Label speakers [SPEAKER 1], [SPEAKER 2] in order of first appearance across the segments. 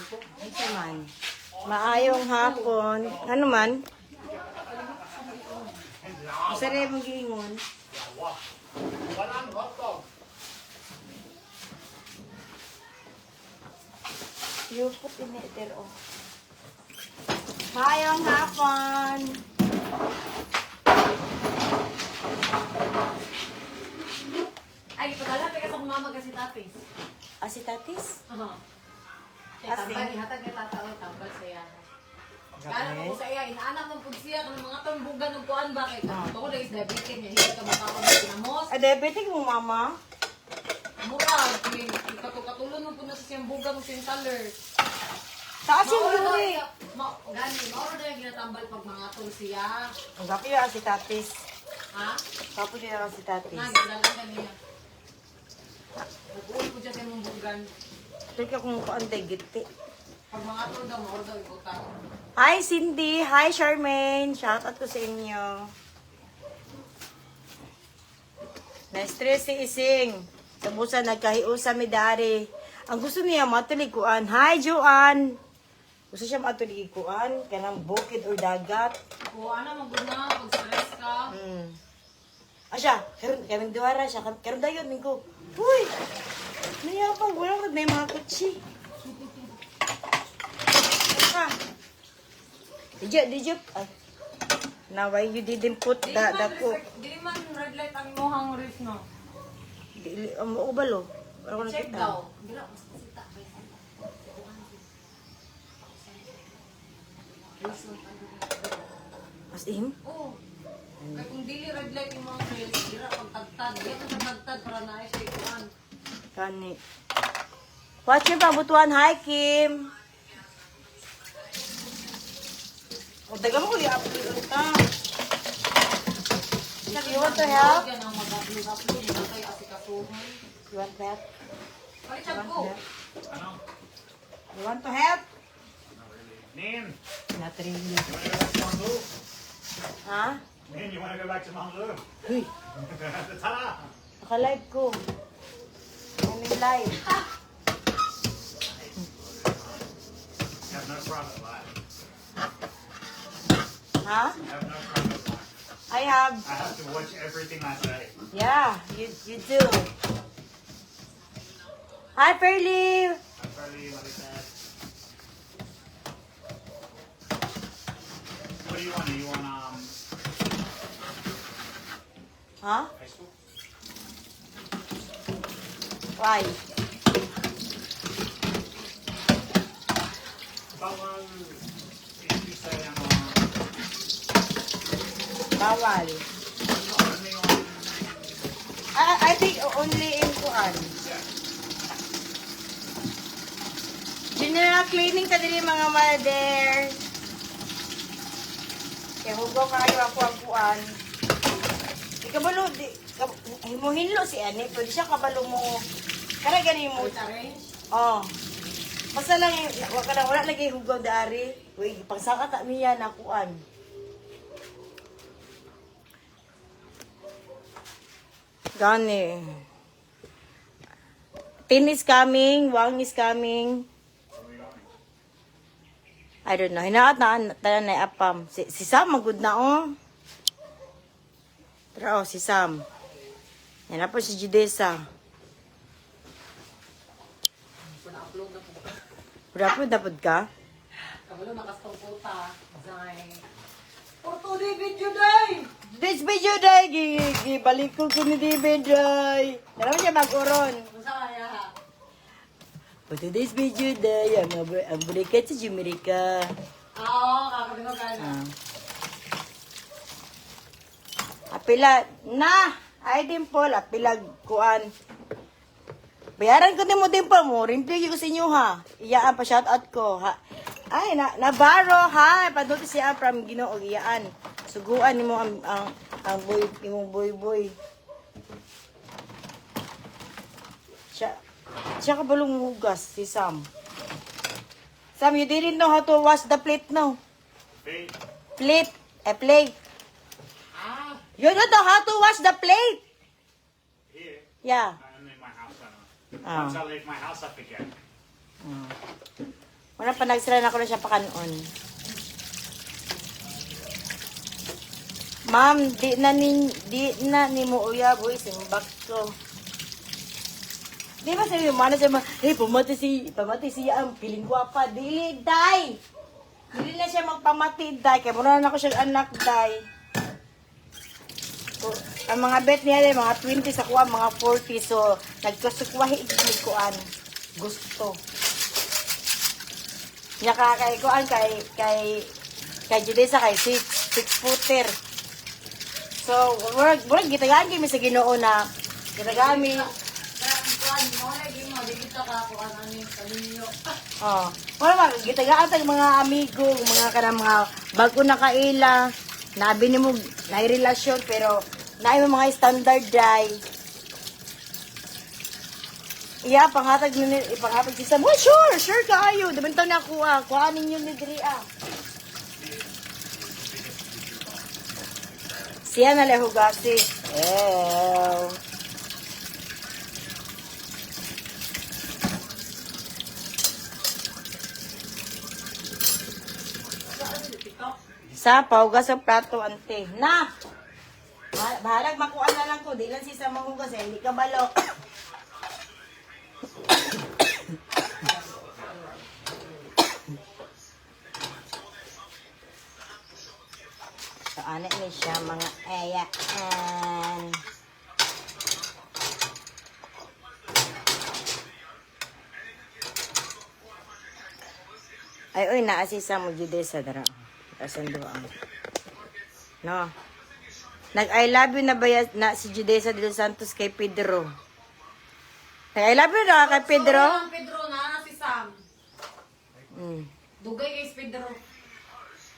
[SPEAKER 1] Isa man. Maayong hapon. Ano man? Isa rin mong giingon. You put in it there, oh. Maayong hapon.
[SPEAKER 2] Ay, ipadala pa ka sa mama kasi tapis.
[SPEAKER 1] Ah, si Tatis?
[SPEAKER 2] Oo.
[SPEAKER 1] Kasi?
[SPEAKER 2] Tambal, ihatag niya tatao, tambal sa iya. Kala ko sa iya, inaanak ng pugsiya, kung mga tambugan ng kuan ba kay ito ko is diabetes niya, hindi ka makakon ng pinamos.
[SPEAKER 1] Ah, diabetic mo, mama?
[SPEAKER 2] Murag, katulon mo po na sa siyang buga mo siyang taler.
[SPEAKER 1] Taas yung yuri.
[SPEAKER 2] Gani, mauro na yung ginatambal pag mga tol siya.
[SPEAKER 1] Ang gapi yung si Tatis.
[SPEAKER 2] Ha?
[SPEAKER 1] Tapos yung si Tatis.
[SPEAKER 2] Nagdala ka niya. Nag-uwi ko dyan sa mong bugan.
[SPEAKER 1] Teka kung paantay giti.
[SPEAKER 2] Pag mga tol daw, mauro daw ibutan.
[SPEAKER 1] Hi, Cindy. Hi, Charmaine. Shoutout ko sa inyo. Na-stress si Ising. Sabusa nagkahiusa mi dari. Ang gusto niya matulikuan. Hi, Joanne. Gusto siya matulikuan. Kanang bukid or dagat.
[SPEAKER 2] Kung ano, maguna, pag-stress ka.
[SPEAKER 1] Asya, karon duwara siya. Karon dayon mingko. Uy! Niya pa wala ko na yung mga kutsi. Ha? Did you? Ay. Now why you didn't put the cook?
[SPEAKER 2] Di man red light ang mohang riff, no?
[SPEAKER 1] Ubalo. Wala ko
[SPEAKER 2] Check
[SPEAKER 1] nakita.
[SPEAKER 2] daw. Dila, mas kasita.
[SPEAKER 1] As in?
[SPEAKER 2] Oo. Kaya kung dili red light yung mga reels, dira pagtagtad. Di ako sa tagtad para na siya ikuan.
[SPEAKER 1] Kani. Watch yung pabutuan. Hi, Kim. O, daga mo ko i-upload ka. You want to help?
[SPEAKER 2] Yan ang mag-upload. Hindi na kayo asikasuhan.
[SPEAKER 1] You want that?
[SPEAKER 2] Palitan ko.
[SPEAKER 1] You want to help?
[SPEAKER 3] Nin,
[SPEAKER 1] Not really.
[SPEAKER 3] you want to go back to Manglu?
[SPEAKER 1] Ha?
[SPEAKER 3] Nin, you want to go back to Manglu?
[SPEAKER 1] Uy,
[SPEAKER 3] Ta-da!
[SPEAKER 1] naka-live ko. I'm in live.
[SPEAKER 3] You have no private life.
[SPEAKER 1] Ha?
[SPEAKER 3] You have no private life.
[SPEAKER 1] I have.
[SPEAKER 3] I have to watch everything I say.
[SPEAKER 1] Yeah, you do. Hi, Pearly.
[SPEAKER 3] I'm probably like that. What do you want? Do you want
[SPEAKER 1] Huh?
[SPEAKER 3] high school?
[SPEAKER 1] Why?
[SPEAKER 3] Bawal if you say
[SPEAKER 1] Bawal.
[SPEAKER 3] only on
[SPEAKER 1] I think only in Kuan.
[SPEAKER 3] yeah.
[SPEAKER 1] General cleaning ka dili mga mother. Kaya hugo kayo ako ang Kuan. Di kabalo, himuhinlo si Ani. Pwede siya kabalo mo. Kaya ganin mo. Oh. Basta lang, wala lagi hugaw dari. Uy, pagsaka ka niya na Kuan. Gani. Tin is coming, Wang is coming. I don't know. Hinaat na tanan na apam. Si Sam magud na oh. Pero oh, si Sam. Yan na po si Judesa.
[SPEAKER 2] Na-upload na po.
[SPEAKER 1] Dapat ka?
[SPEAKER 2] Kabalo nakastong puta. Zay.
[SPEAKER 1] For today video day! This video day, gibalik ko ni video day. Alam siya mag-uron.
[SPEAKER 2] Masa kaya ha?
[SPEAKER 1] For today's video day, ang balikat sa Jamaica.
[SPEAKER 2] Oo, kakabino ka na.
[SPEAKER 1] Apila, na! Ay, Dimple, apilag kuan. Bayaran ko din mo, Dimple mo. Rimplay ko sa inyo, ha. Iyaan pa, shoutout ko, ha. Ay, Navarro, ha. Paduto siya from Ginoo, iyaan. Suguan mo ang boy, imong boy. Siya kabalong hugas, si Sam. Sam, you didn't know how to wash the plate, no?
[SPEAKER 3] Hey,
[SPEAKER 1] Plate. Plate.
[SPEAKER 2] Ah,
[SPEAKER 1] You don't know how to wash the plate.
[SPEAKER 3] here.
[SPEAKER 1] Yeah.
[SPEAKER 3] I'm in my house. I don't know.
[SPEAKER 1] Ah.
[SPEAKER 3] Once I leave my house, I forget.
[SPEAKER 1] Wala pa nagsira na ko na siya pakanon. Ma'am, di na ni mo uyab, uy, simbak ko. Di ba sabi mo, ano siya, pamati siya ang piling guwapa. Dili, day! Dili na siya magpamati, day. Kaya muna na ako siya anak, day. So, ang mga bet niya, mga 20 sa kuha, mga 40. So, nagkasukwahi, kuan. Gusto. Niya kay kuan, kay Judesa, kay 6 footer. So, murag gitagaan kami sa Ginoo na gitagaan mi. Oh, wala gitagaan tag mga amigo, mga kanang mga bago na kaila, nabi ni mo na relasyon pero naay mo mga standard dry. Iya, panghatag ni ipanghatag si Sam. Oh, sure kaayo. Dibantaw na kuha ninyo ni diri ah. Siya na lang hugasi. Sa paugas sa plato, ante. Na! Bahalag makuha na lang ko. Di lang si Sam mahugas eh. Hindi ka balo. So, ano ni siya mga ayaan. Ay, uy, naasisa mo Judesa dara. Tasan doon. No. Nag-I love you na ba na si Judesa de los Santos kay Pedro? Nag-I love you na kay Pedro?
[SPEAKER 2] Ang Pedro na si Sam. Dugay kay Pedro.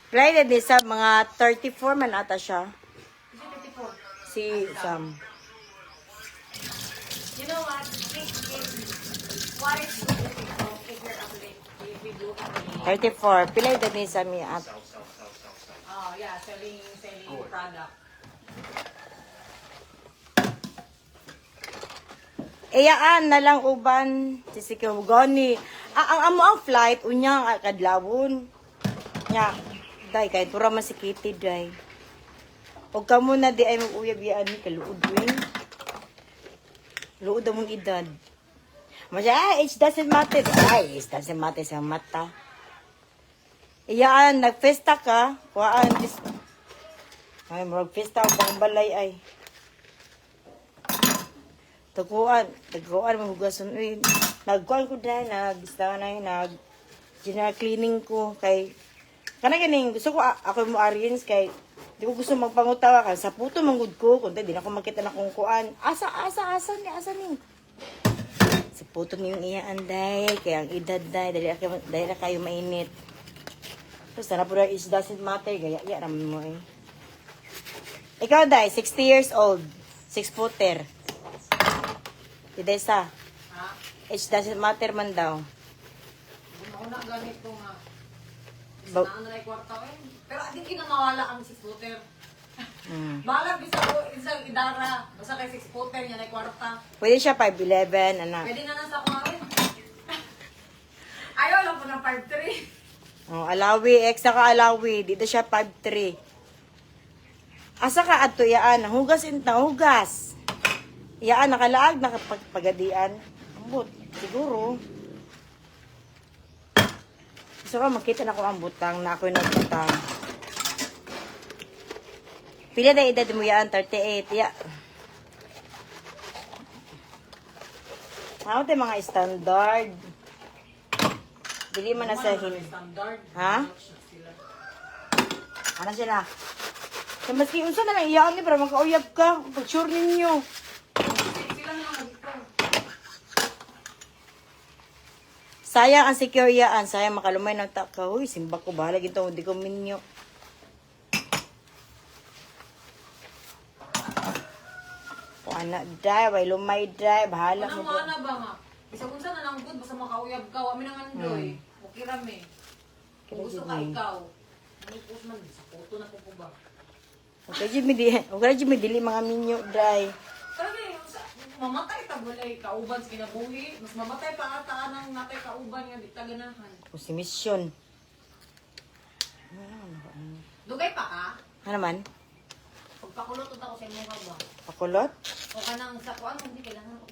[SPEAKER 1] Play din sa mga 34 man ata siya.
[SPEAKER 2] Is it 54?
[SPEAKER 1] Si Sam.
[SPEAKER 2] You know what? What is good if you're athlete? If you do athlete.
[SPEAKER 1] 34. Pilay din sa mi at.
[SPEAKER 2] Oh, yeah, selling product.
[SPEAKER 1] Iyaan na lang uban si Sikawgoni. Ang amo ang flight unya kadlawon. Nya, day kay tura man si Kitty day. Og kamo na di ay mag-uyab yan ni kaluod wing. Luod among edad. Masya, it doesn't matter. Ay, it doesn't matter sa mata. Iyaan, nagfesta ka. Kuhaan, ay, mag-festa ang pang balay ay. Taguan, mahugasan. Uy, nagkuhan ko dahil, nag-istawan na general cleaning ko. Kay, ganing, gusto ko, ako mo arrange kay, di ko gusto magpangutawa ka. Sa puto manggod ko, kundi di na ako makita na kung kuan. Asa ni. Sa puto niyong iyaan, day. Kaya ang edad, day. Dahil na kayo mainit. Tapos, na po na, it doesn't matter. Gaya, raman mo eh. Ikaw, day, 60 years old. 6 footer. Idesa.
[SPEAKER 2] Ha?
[SPEAKER 1] It doesn't matter man daw.
[SPEAKER 2] Una gamit ko nga.
[SPEAKER 1] Ba-
[SPEAKER 2] Isa na kwarta eh. Pero di kinamawala ang 6-footer.
[SPEAKER 1] Hmm.
[SPEAKER 2] Balag isang idara. Basta kay 6-footer niya na kwarta.
[SPEAKER 1] Pwede siya 5'11", anak.
[SPEAKER 2] Pwede na nasa kumain. Ayaw lang po ng 5'3".
[SPEAKER 1] Oh, alawi, extra ka alawi. Dito siya 5'3". Asa ka ato yaan, hugas inta, hugas. Yaan, nakalaag, nakapagadian. Ambot, siguro. Gusto ko, makita na ko ang butang na ako'y nagbutang. Pila na edad mo yaan, 38. Ya. Ano tayo mga standard? Dili man na sa
[SPEAKER 2] Standard.
[SPEAKER 1] Ha? Ano sila? So, maski unsa na lang iyaan ni para makauyab ka. Pag-sure ninyo.
[SPEAKER 2] Sila na magito.
[SPEAKER 1] Sayang ang secure yaan. Sayang makalumay ng taka. Uy, simba ko. Bahala ginto. Hindi ko minyo. O anak, dry. Way lumay, dry. Bahala
[SPEAKER 2] Ano
[SPEAKER 1] mo.
[SPEAKER 2] mo na ba nga? Isa kung saan na lang good, basta makauyab ka. Wami nang andoy. Okay rami. Kung gusto ka ikaw. Ano po man, sa photo na po ba?
[SPEAKER 1] Okay, Jimmy, dili mga minyo, dry.
[SPEAKER 2] Talaga yun, mamatay ta bulay kauban sa kinabuhi. Mas mamatay pa ata ng natay kauban nga di ta ganahan.
[SPEAKER 1] O si Mission.
[SPEAKER 2] Dugay pa ka?
[SPEAKER 1] Ano naman?
[SPEAKER 2] Pagpakulot ako sa imong ba?
[SPEAKER 1] Pakulot?
[SPEAKER 2] O kanang sa kuan mo di kailangan ako.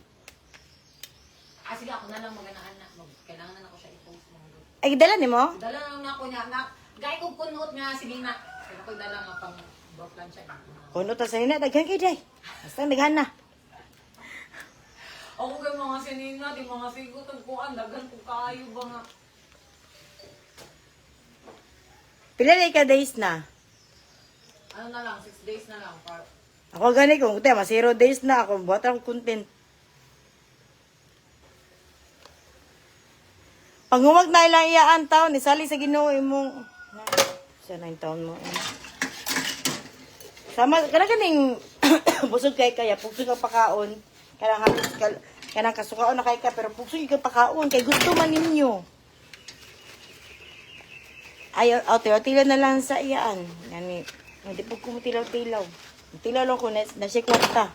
[SPEAKER 2] Sige ako na lang maganaan na. Kailangan na ako siya i-post mo.
[SPEAKER 1] Ay, dala ni mo?
[SPEAKER 2] Dala lang na ako niya. Gaya kong kunot nga, sige na. Kaya ako'y dala nga pang broke siya.
[SPEAKER 1] Kuno ta sa nina, daghan kay day. Basta daghan na.
[SPEAKER 2] Ako kay mga sinina, di mga sigot ang kuan. Dagan ko kaayo ba nga.
[SPEAKER 1] Pila na ka days na?
[SPEAKER 2] Ano na lang, 6 days na lang.
[SPEAKER 1] Ako gani kung tema 0 days na ako buhat akong content. Pag humag na ilang iyaan taon, isali sa Ginoo imong sa 9 taon mo. Sama kana kaning busog kay kaya pugsog ka pakaon. Kanang kasukaon na kay ka pero pugsog ka pakaon kay gusto man ninyo. Ayaw, tila na lang sa iyaan. Gani, hindi po kumutilaw-tilaw. Tilaw lang ko na siya kwarta.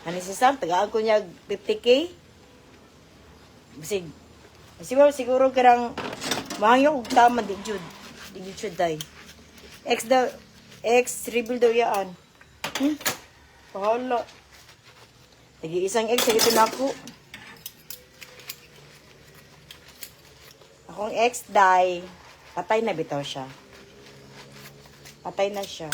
[SPEAKER 1] Ano si Sam, tagaan ko niya 50K. Siguro karang mahangyo kong tama, di jud. Di jud day. Rebuild daw yaan. Pahala. Lagi isang ex, ito na ako. Akong ex day. Patay na bitaw siya. Patay na siya.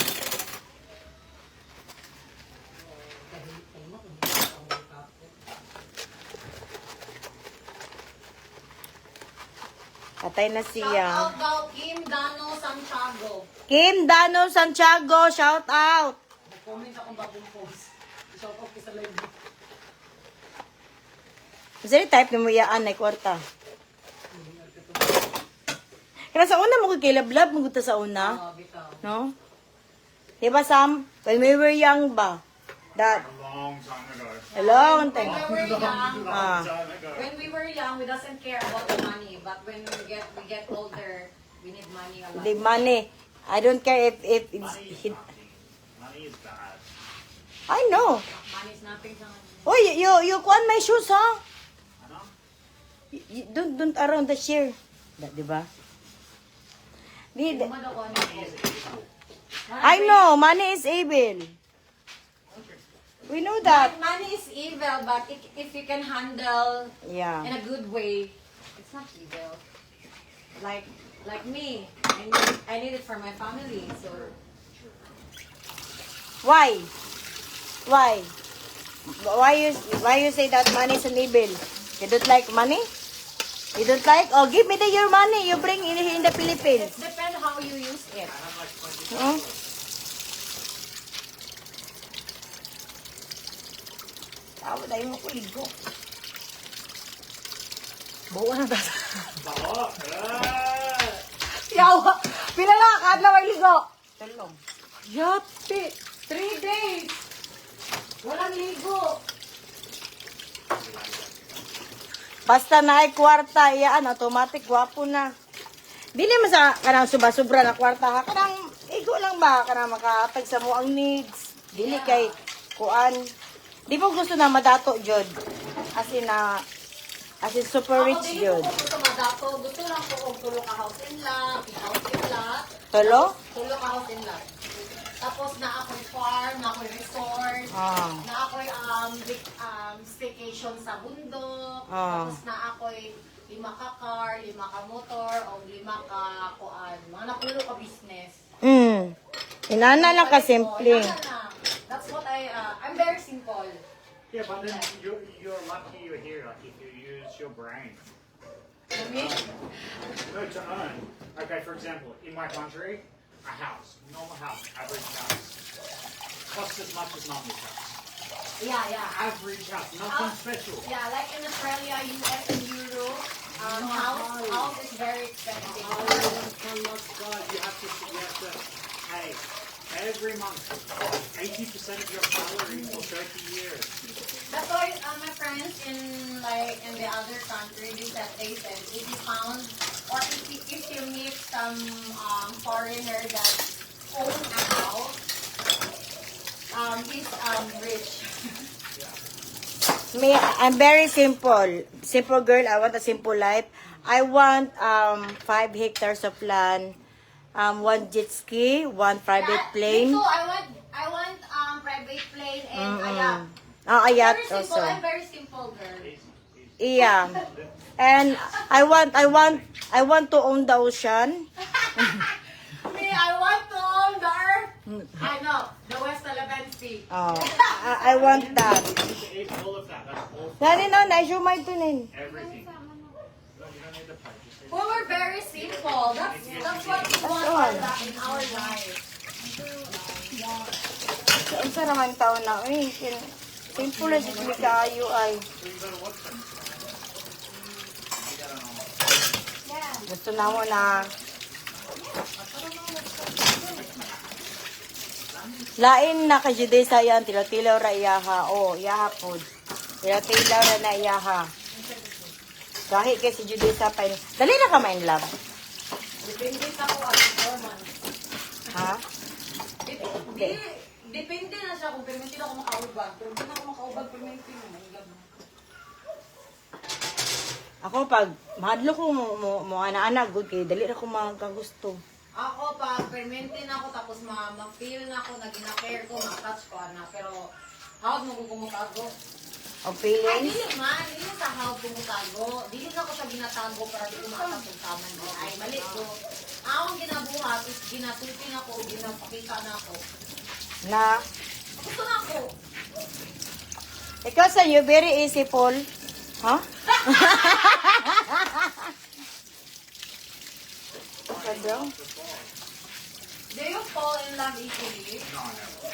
[SPEAKER 1] Patay na siya.
[SPEAKER 2] Shout out daw Kim Dano Santiago.
[SPEAKER 1] Kim Dano Santiago, shout out.
[SPEAKER 2] Comment akong bagong post. Shout out sa live.
[SPEAKER 1] Kasi type na mo iyaan na kwarta. Kaya sa una mo kilablab, maguta sa una.
[SPEAKER 2] Bitaw.
[SPEAKER 1] No? Diba Sam? When we were young ba? That,
[SPEAKER 3] A long time ago.
[SPEAKER 1] a long
[SPEAKER 2] When
[SPEAKER 1] time.
[SPEAKER 2] we were young,
[SPEAKER 1] Ah.
[SPEAKER 3] Time ago.
[SPEAKER 2] when we were young, we doesn't care about the money. But when we get older, we need money a lot.
[SPEAKER 1] The money. I don't care if it's...
[SPEAKER 3] Money is nothing. Money is bad.
[SPEAKER 1] I know.
[SPEAKER 2] Money is nothing sa akin.
[SPEAKER 1] Oh, you kuan my shoes, ha?
[SPEAKER 3] Ano?
[SPEAKER 1] Don't around the share. Diba?
[SPEAKER 2] Umad ako ano.
[SPEAKER 1] I know, money is evil. We know that.
[SPEAKER 2] Money is evil, but if you can handle
[SPEAKER 1] Yeah.
[SPEAKER 2] in a good way, it's not evil. Like me, I need it for my family. So
[SPEAKER 1] Why? Why you say that money is an evil? You don't like money? You don't like? Oh, give me your money. You bring in the Philippines.
[SPEAKER 2] it depends how you use it.
[SPEAKER 1] Huh? Tawa tayo mo kuligo. Bawa na tata.
[SPEAKER 3] Bako!
[SPEAKER 1] Yawa! Pila na, kahit na may ligo. Tulong.
[SPEAKER 2] Yati! 3 days! Walang ligo!
[SPEAKER 1] Basta na ay kwarta, yan, automatic, gwapo na. Dili mo sa kanang subra-subra na kwarta, ha? Kanang, igo lang ba? Kanang makahatag sa mo ang needs. Dili kay kuan. Di mo gusto na madato, Jod. As in super rich,
[SPEAKER 2] Ako,
[SPEAKER 1] Jod.
[SPEAKER 2] dili ko gusto madato. Gusto lang ko kung tulo ka house in lot, house in lot.
[SPEAKER 1] Tolo?
[SPEAKER 2] Tulo ka house in lot. Tapos na ako'y farm, na ako'y resort,
[SPEAKER 1] Ah.
[SPEAKER 2] na ako'y staycation sa bundok,
[SPEAKER 1] Ah.
[SPEAKER 2] tapos na ako'y 5 ka car, 5 ka motor, o 5 ka kuan, mga napulo ka business.
[SPEAKER 1] Inana lang ka simple.
[SPEAKER 2] Yan na. That's what I'm very simple.
[SPEAKER 3] Yeah, but then you're lucky you're here. Like if you use your brain.
[SPEAKER 2] For me,
[SPEAKER 3] No, to earn. Okay, for example, in my country, a house, normal house, average house, costs as much as Mum's house.
[SPEAKER 2] yeah.
[SPEAKER 3] Average house, nothing special.
[SPEAKER 2] Yeah, like in Australia, US, and Europe, house is very expensive.
[SPEAKER 3] You have to pay every month 80% of your salary for 30 years.
[SPEAKER 2] That's why my friends in the other country, they said if you found or if you meet some foreigner that own a house, he's rich.
[SPEAKER 1] Me, I'm very simple. Simple girl, I want a simple life. I want 5 hectares of land, 1 jet ski, 1 private
[SPEAKER 2] Me
[SPEAKER 1] plane.
[SPEAKER 2] too. I want private plane and yacht.
[SPEAKER 1] Oh, a yacht
[SPEAKER 2] Very simple.
[SPEAKER 1] also.
[SPEAKER 2] I'm very simple girl.
[SPEAKER 1] Yeah. And I want to own the ocean.
[SPEAKER 2] Me, I want to own the earth. I know. The West Philippine Sea.
[SPEAKER 1] Oh, I want that.
[SPEAKER 3] You need to eat all of that. That's all.
[SPEAKER 1] Nani no, naisumay to nin.
[SPEAKER 3] Everything. No, you don't need the plate. Just eat
[SPEAKER 2] We were very simple. That's what we want
[SPEAKER 1] all.
[SPEAKER 2] in our life.
[SPEAKER 1] Ang saraman taon na. Uy, simple na siya kami kaayo ay.
[SPEAKER 3] So you gotta watch them. You gotta know.
[SPEAKER 1] Gusto na mo na. Lain na ka juday sa yan, tilaw-tilaw ra iyaha. Oh, iyaha po. Tilaw-tilaw ra na iyaha. Kahit kay si juday sa pain. Dali na ka main love.
[SPEAKER 2] Depende sa ako ang performance.
[SPEAKER 1] Ha?
[SPEAKER 2] Depende na siya kung permente na ako makaubag. Pero kung ako makaubag, permente mo. Mahilap mo.
[SPEAKER 1] Ako pag mahadlo ko mo ana-ana good kay dali na ko makagusto.
[SPEAKER 2] Ako, pag permente na ako, tapos ma-feel na ako, na gina-care ko, ma-touch ko, ana. Pero, hawag mo kumutago.
[SPEAKER 1] O
[SPEAKER 2] Ay,
[SPEAKER 1] feelings.
[SPEAKER 2] dili man. Dili sa hawag kumutago. Dili na ako sa ginatago para di ko makatapos taman mo. Ay, mali ko. Akong ginabuhat is ginatuti na ako, ginapakita na ako.
[SPEAKER 1] Na
[SPEAKER 2] Gusto na ako.
[SPEAKER 1] ikaw sa you very easy Paul. Ha? Kadaw.
[SPEAKER 2] Do you fall in love easily?
[SPEAKER 3] No, never.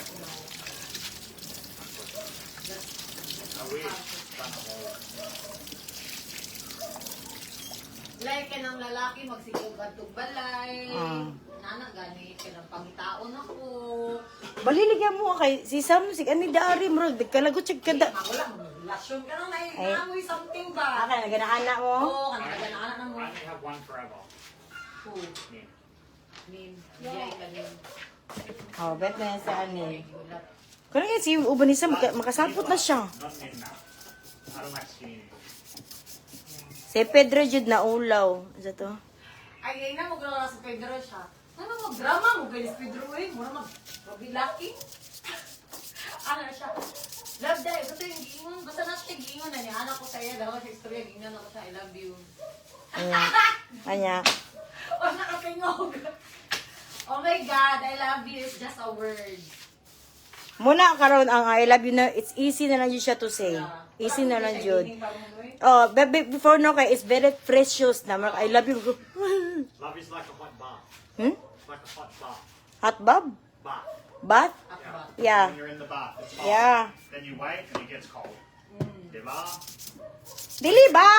[SPEAKER 3] I wish. Sana all.
[SPEAKER 2] Like, kanang lalaki, magsikog atong balay.
[SPEAKER 1] Ah.
[SPEAKER 2] Nana, gani, kanang pangitaon ako.
[SPEAKER 1] Baliligyan mo kay si Sam si ani daari mo kalagot sig kada.
[SPEAKER 2] Wala, relasyon ka nang
[SPEAKER 1] Ay.
[SPEAKER 2] naiamoy something ba?
[SPEAKER 1] Aka naganaana mo.
[SPEAKER 2] Oo, kanang ganaan na mo.
[SPEAKER 3] I only have one forever.
[SPEAKER 2] Who?
[SPEAKER 3] Me.
[SPEAKER 2] Min. Jay, kanin.
[SPEAKER 1] Oh, bet na yan sa ani.
[SPEAKER 2] Gulat.
[SPEAKER 1] Kaya nga si uban ni Sam makasapot na siya.
[SPEAKER 3] Not me now. I don't like skinny.
[SPEAKER 1] Si Pedro jud na ulaw. Sa to.
[SPEAKER 2] Ay, na mo gala sa Pedro siya. Ano mo, drama mo kay Pedro eh. Mura mabilaki. Ano siya? Love day. Basta yung gingon. Basta na siya gingon na ni anak ko sa iya. Daw sa istorya, gingon ako sa I love you.
[SPEAKER 1] Anya.
[SPEAKER 2] O, nakapingog. Oh my God, I love you is just a word.
[SPEAKER 1] Muna karon ang I love you na it's easy na lang jud siya to say. Easy na lang jud. Oh, before no kay it's very precious na. I love you.
[SPEAKER 3] Love is like a hot bath.
[SPEAKER 1] Hmm?
[SPEAKER 3] It's like a hot bath.
[SPEAKER 1] Hot bath?
[SPEAKER 3] Bath.
[SPEAKER 1] Bath? Yeah.
[SPEAKER 3] When you're in the bath, it's hot.
[SPEAKER 1] Yeah.
[SPEAKER 3] Then you wait and it gets cold. Diba?
[SPEAKER 1] Dili ba?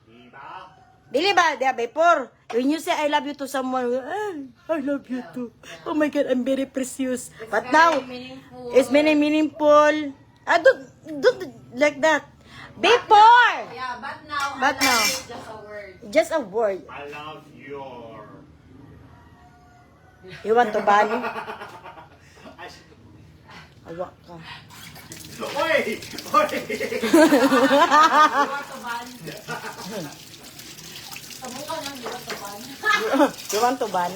[SPEAKER 3] Diba?
[SPEAKER 1] Dili ba? Dia before. When you say I love you to someone, I love you too. Oh my God, I'm very precious. But now,
[SPEAKER 2] meaningful.
[SPEAKER 1] it's very meaningful. I don't like that. Before,
[SPEAKER 2] Yeah, but now,
[SPEAKER 1] But
[SPEAKER 2] I love
[SPEAKER 1] now.
[SPEAKER 2] you is just a word.
[SPEAKER 1] just a word.
[SPEAKER 3] I love your...
[SPEAKER 1] You want to ban?
[SPEAKER 3] I should...
[SPEAKER 1] Awa ka.
[SPEAKER 3] Oi! Oi!
[SPEAKER 2] You want to ban? Sabukan lang, you want to ban?
[SPEAKER 1] You want to ban?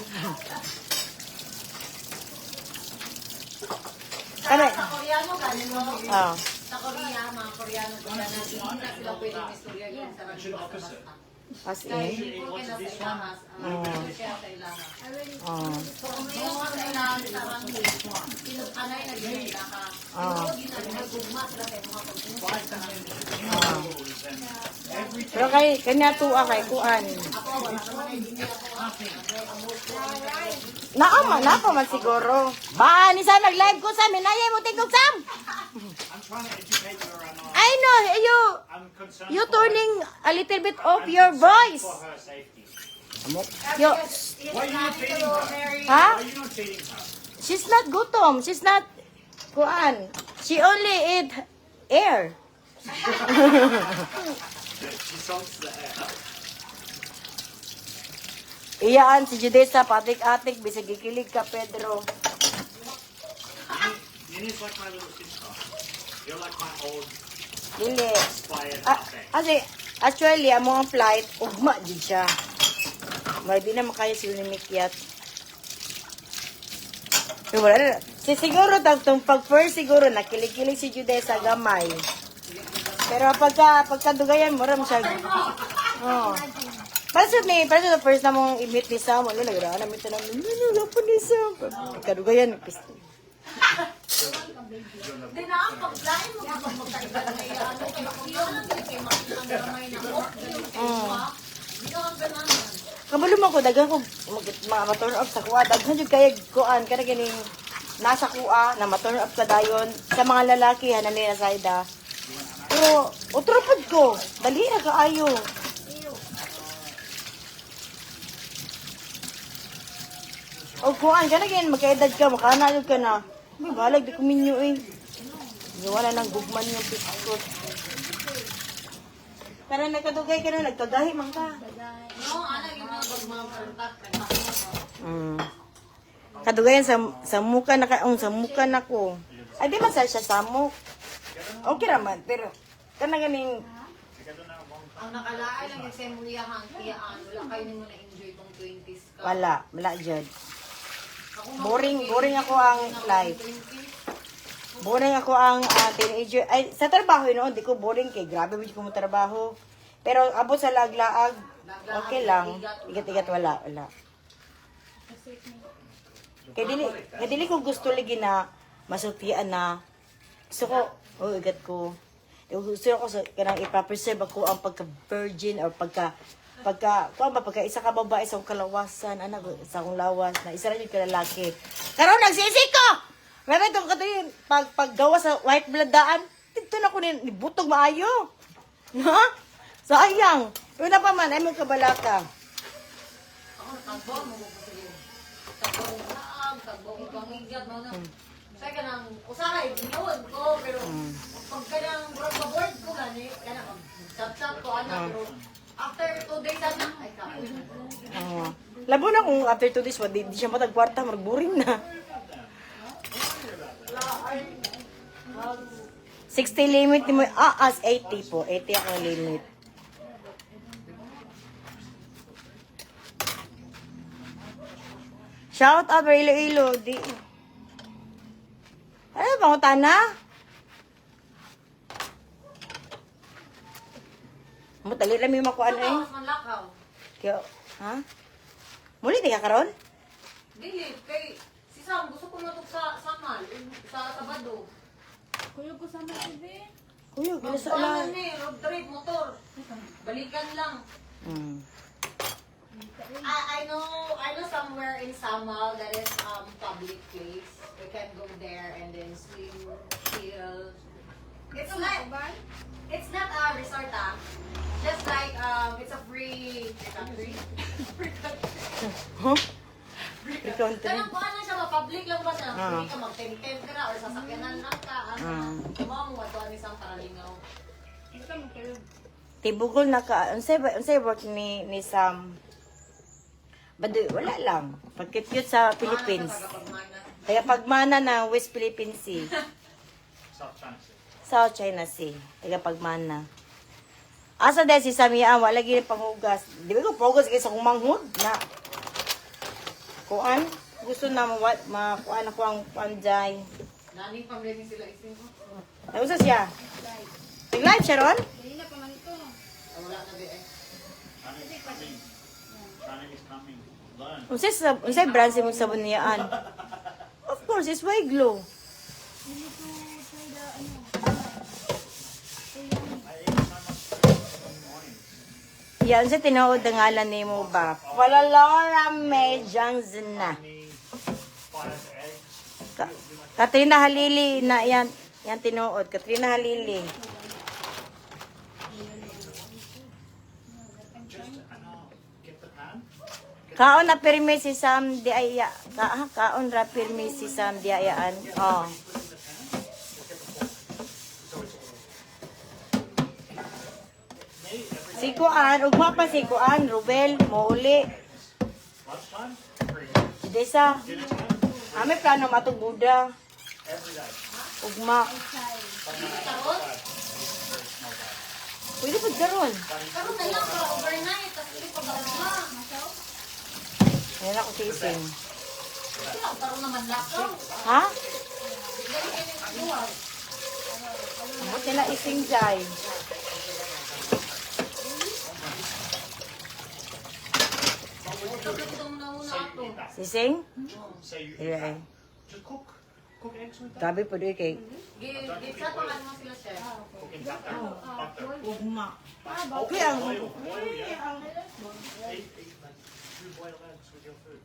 [SPEAKER 1] Ano?
[SPEAKER 2] Sa Koreano, ganin mo.
[SPEAKER 1] Ah.
[SPEAKER 2] Sa Korea, mga Koreano, na hindi na sila pwedeng istorya yun sa basta-basta.
[SPEAKER 1] As
[SPEAKER 2] Kaya
[SPEAKER 1] in?
[SPEAKER 2] hindi po kaya sa ilahas. Kaya sa ilahas.
[SPEAKER 1] Oh.
[SPEAKER 2] So, kung may mga sa ilahas sa ranghi, sinukanay na ginila ka.
[SPEAKER 1] Ah.
[SPEAKER 2] Pero ginagawa, gugma sila sa mga
[SPEAKER 3] Rules and every
[SPEAKER 1] Pero kanya tuwa kay kuan.
[SPEAKER 2] Ako, wala naman ay hindi ako
[SPEAKER 1] Naapa man siguro. Ba, ni sa nag-live ko sa minaya mo tingog Sam.
[SPEAKER 3] I'm trying to educate you around.
[SPEAKER 1] I know
[SPEAKER 3] I'm concerned
[SPEAKER 1] you
[SPEAKER 3] for
[SPEAKER 1] turning a little bit
[SPEAKER 3] her.
[SPEAKER 1] off
[SPEAKER 3] I'm
[SPEAKER 1] your
[SPEAKER 3] concerned
[SPEAKER 1] voice.
[SPEAKER 3] For her safety.
[SPEAKER 1] Yo,
[SPEAKER 3] Why are you not feeding her?
[SPEAKER 1] ha?
[SPEAKER 3] Why are you not feeding her?
[SPEAKER 1] She's not gutom. She's not kuan. She only eat air.
[SPEAKER 3] She salts the air.
[SPEAKER 1] Iyaan si Judesa patik-atik bisag gikilig ka Pedro.
[SPEAKER 3] Nini's like my little sister. You're like my old
[SPEAKER 1] Dili.
[SPEAKER 3] Fly it
[SPEAKER 1] Ah,
[SPEAKER 3] thing.
[SPEAKER 1] kasi, actually, ang mga flight, ugma din siya. May di na makaya sila ni Mikyat. Pero wala na. Siguro, pag first siguro, nakilig-kilig si Jude sa gamay. Pero pagkadugayan mo, ram siya. Oh. Para sa first na mong i-meet ni Sam, ano, nagraan na meet na namin, po ni Sam. Kadugayan, pisto.
[SPEAKER 2] Hindi na ang pag-line mo kapag magkaiba na may ano, kaya kung yun ang kaya makita ang gamay na off, hindi ka ang ganahan.
[SPEAKER 1] Kabalo mo ko, dagang ko, mga ma-turn off sa kuha. Daghan yung kaya kuan, kada ganing nasa kuha, na ma-turn off ka dayon. Sa mga lalaki, hanan nila sa ida. Pero, utropod ko, dali na kaayo. O kuan, kada ganing magkaedad ka, makaanayod ka na. May balag, di kuminyo eh. Wala nang gugman yung piskot. Pero nagkadugay ka na, nagkagahi man ka.
[SPEAKER 2] No, ano yung mga pag-mga
[SPEAKER 1] Kadugayan sa muka na sa muka na ko. Ay di man sa siya samok. Okay raman pero kana ganing
[SPEAKER 2] ang nakalaay lang yung semuyahang kiyaan, wala kayo nimo na-enjoy tong 20s ka.
[SPEAKER 1] wala jud. Boring ako ang life. Boring ako ang teenager. Ay sa trabaho noon di ko boring kay grabe mo ko mo trabaho. Pero abot sa laglaag okay lang. Igat-igat wala. Kaya dili ko gusto lagi na masultian na. Gusto ko, igat ko. Gusto ko sa kanang ipa-preserve ako ang pagka-virgin or pagka isa ka babae sa akong kalawasan, anak sa akong lawas, na isa rin yung kalalaki. Karon nagsisi ko! May itong katuyin, paggawa sa white blood daan, dito na ko nibutog maayo. Ha? Sayang. Pero na pa man, ay mong kabalaka.
[SPEAKER 2] Ako nakagbaw mo ko sige. Tagbaw ibang igat mo na. Sa kanang usahay binuod ko pero pag kanang board ko gani, kanang chat ko ana pero after 2 days na ay kapoy na.
[SPEAKER 1] Labo na kung after 2 days, di siya matagkwarta, mag-boring na. 60 limit mo, as 80 po. 80 ang limit. Shout out for Iloilo. Ano bang utana? Mo tali lang may makuan eh.
[SPEAKER 2] Tapos man lakaw.
[SPEAKER 1] Kaya, ha? Muli di ka karon?
[SPEAKER 2] Dili kay si Sam gusto ko matug sa Samal sa Sabado.
[SPEAKER 4] Kuya ko sama TV.
[SPEAKER 1] Kuya, gila sa
[SPEAKER 2] Magkuhanan
[SPEAKER 1] ala.
[SPEAKER 2] ni road trip motor. Balikan lang. I know somewhere in Samal that is public place. We can go there and then swim, chill. It's not a resort just like it's a free country.
[SPEAKER 1] Huh? Ikaw ang
[SPEAKER 2] Kanang kuha na siya public lang ba siya?
[SPEAKER 1] Ah.
[SPEAKER 2] Hindi ka mag-tent ka na or sasakyanan lang ka. Kumawa mo watuan ni Sam Paralingaw.
[SPEAKER 1] Tibugol na ka. Unsay work ni Sam? Baduy, wala lang. Pagkit-cute sa Philippines. Kaya pagmana ng West Philippine Sea.
[SPEAKER 3] South China Sea.
[SPEAKER 1] South China Sea. Kaya pagmana. Asa dahil si Samia, wala gini panghugas. Di ba ko panghugas kayo sa kumanghod na kuan? Gusto na makuan ako ang panjay.
[SPEAKER 2] Naning pamilya sila isin ko.
[SPEAKER 1] Nausa siya? Nag-live siya ron?
[SPEAKER 4] Hindi na pa man ito.
[SPEAKER 2] Wala na di eh.
[SPEAKER 3] Running is coming. Running is coming. Learn.
[SPEAKER 1] Unsay brand si mong sabon niyaan? Of course, it's Wayglow.
[SPEAKER 4] Hindi ko try the ano.
[SPEAKER 3] I ate so much in the morning.
[SPEAKER 1] Yan sa tinuod ang ngalan ni mo ba? Palalora May Johnson.
[SPEAKER 3] Me, 5 eggs.
[SPEAKER 1] Katrina Halili na yan. Yan tinuod. Katrina Halili.
[SPEAKER 3] Just, get the pan.
[SPEAKER 1] Kaon na pirmi si Sam di aya. Kaon ra pirmi si Sam di ayaan. Oh. Si Kuan, ugma pa si Kuan, Rubel, Mouli.
[SPEAKER 3] Lunchtime, free.
[SPEAKER 1] Desa.
[SPEAKER 3] Dinner time,
[SPEAKER 1] Ame plano matug Buda.
[SPEAKER 3] every day.
[SPEAKER 1] Ugma.
[SPEAKER 2] Karon?
[SPEAKER 1] Pwede pa garon.
[SPEAKER 2] Pero na lang para overnight. Tapos ito pag-alma.
[SPEAKER 1] Ayan ako si Ising.
[SPEAKER 2] Sila, pero naman lakaw.
[SPEAKER 1] Ha?
[SPEAKER 2] Dali kayo ng aluwas.
[SPEAKER 1] Amot nila Ising Jai.
[SPEAKER 2] Ito muna ako.
[SPEAKER 1] Sising?
[SPEAKER 3] So you
[SPEAKER 1] Yeah.
[SPEAKER 3] just cook eggs with that.
[SPEAKER 1] Gabi po doon kay.
[SPEAKER 2] Gitsa pa nga naman sila, chef.
[SPEAKER 3] Cook in butter. Butter.
[SPEAKER 1] Ugma.
[SPEAKER 3] Oh,
[SPEAKER 1] Okay ang...
[SPEAKER 3] oil, yeah. You boil eggs with your food.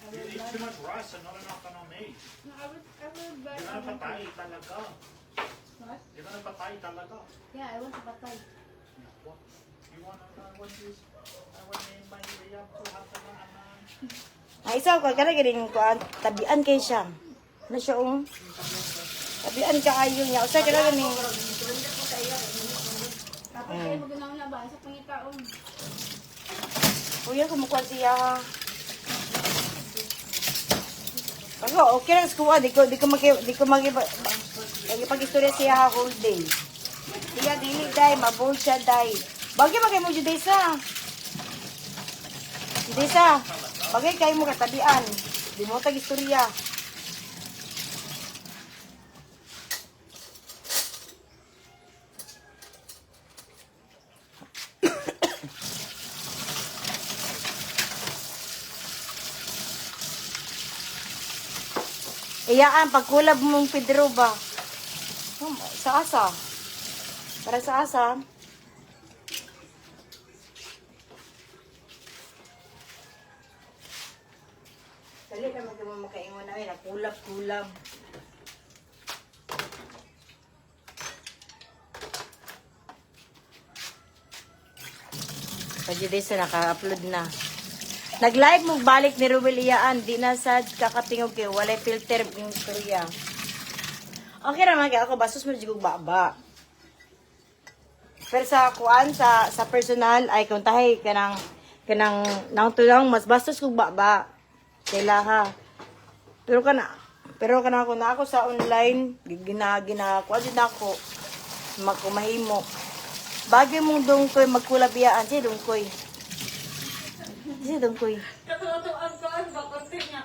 [SPEAKER 3] You eat too much rice and not enough meat.
[SPEAKER 4] No, I would buy
[SPEAKER 3] You're gonna patay talaga.
[SPEAKER 4] What?
[SPEAKER 3] You're gonna patay talaga.
[SPEAKER 4] Yeah, I want to patay.
[SPEAKER 3] What? You wanna when my way up to have the
[SPEAKER 1] Ay, isa ko, kaya galing ko, tabian kay siya. Na siya, tabian ka ayo niya. Usa, kaya galing.
[SPEAKER 4] Tapos kayo maganaw na ba? Sa pangitaon.
[SPEAKER 1] Kuya, kumukuha siya. Ako, okay lang skuha. Di ko magipag-istorya siya ha whole day. Siya, dili, day. Mabold siya, day. Bagay magay mo, Judesa. Judesa, bagay kayo mo katabian. Di mo tag-istorya. Iyaan, pagkulab mong Pedro ba? Sa asa. Para sa asa. Dali ka makaingon na yun. Kulab-kulab. Pagdito naka-upload na. Nag-live mo balik ni Ruel Iyaan. Di na sad kakatingog kayo. Walay filter yung storya. Okay naman kaya ako. Bastos mo dyan baba. Pero sa kuan, sa personal, ay kung tahay kanang nang tulang mas bastos kong baba. Kaila ha. Pero kana ako na ako sa online, kuan din ako. Magkumahimo. Bagay mong dungkoy magkulabiyaan si dungkoy. Si dungkoy.
[SPEAKER 2] Katutuan ko ang bakote niya.